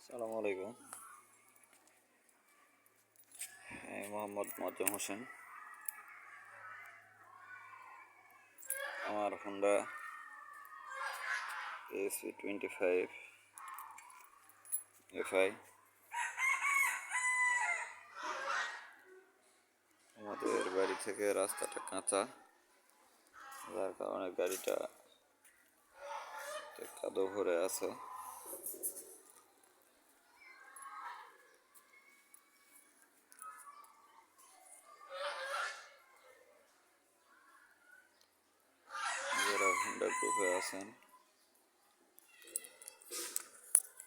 সালামু আলাইকুম। মোহাম্মদ মোয়াজ্জেম হোসেন। আমার হোন্ডা AC25 FI। আমাদের বাড়ি থেকে রাস্তাটা কাঁচা, যার কারণে গাড়িটা কাদো ভরে আছে। যারা হোন্ডা গ্রুপে আছেন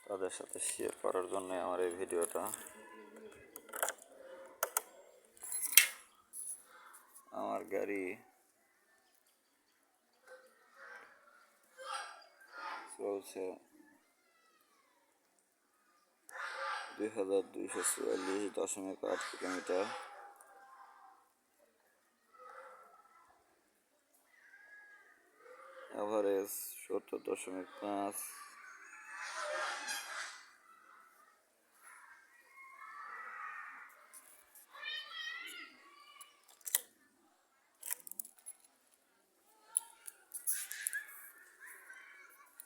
তাদের সাথে শেয়ার করার জন্য আমার এই ভিডিওটা। আমার গাড়ি চলছে 2244.8 কিলোমিটার। অ্যাভারেজ 70.5।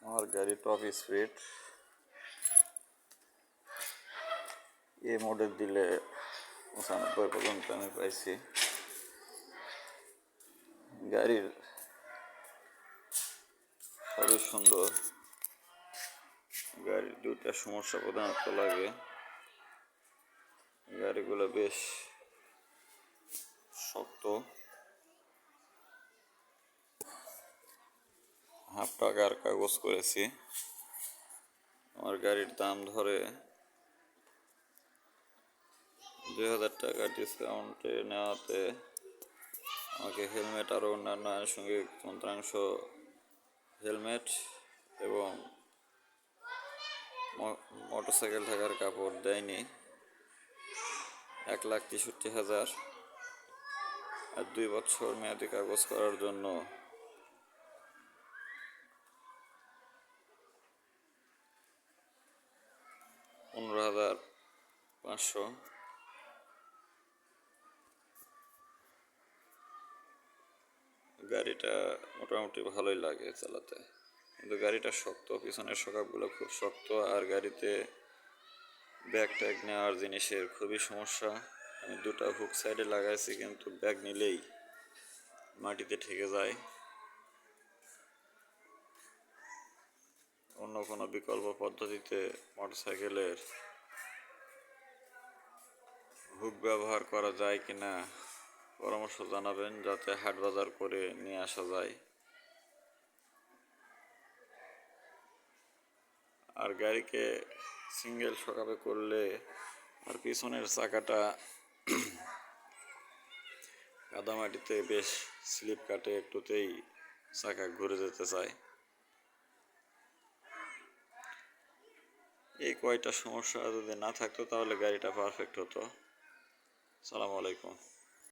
আমার গাড়ি টপ স্পিড মোডে দিলে 95 পর্যন্ত আমি পাইছি। গাড়ির খুবই সুন্দর। গাড়ির দুইটা সমস্যা প্রধানত লাগে, গাড়িগুলো বেশ শক্ত। হাফ টাকার কাগজ করেছি। আমার গাড়ির দাম ধরে 2000 টাকা ডিসকাউন্টে নেওয়াতে আমাকে হেলমেট আরও অন্যান্য আনুষঙ্গিক যন্ত্রাংশ, হেলমেট এবং মোটরসাইকেল থাকার কাপড় দেয়নি। 1,63,000 আর 2 বছর মেয়াদি কাগজ করার জন্য 15,500। গাড়িটা মোটামুটি ভালোই লাগে চালাতে, কিন্তু গাড়িটা শক্ত, পিছনের শকাপগুলো খুব শক্ত। আর গাড়িতে ব্যাগ ট্যাগ নেওয়ার জিনিসের খুবই সমস্যা। আমি দুটো হুক সাইডে লাগাইছি, কিন্তু ব্যাগ নিলেই মাটিতে ঠেকে যায়। অন্য কোনো বিকল্প পদ্ধতিতে মোটরসাইকেলের হুক ব্যবহার করা যায় কিনা পরামর্শ জানাবেন, যাতে হাট বাজার করে নিয়ে আসা যায়। আর গাড়িকে সিঙ্গেল শকাপে করলে আর পিছনের চাকাটা কাদামাটিতে বেশ স্লিপ কাটে, একটুতেই চাকা ঘুরে যেতে চায়। এই কয়টা সমস্যা যদি না থাকতো তাহলে গাড়িটা পারফেক্ট হতো। আসসালামু আলাইকুম।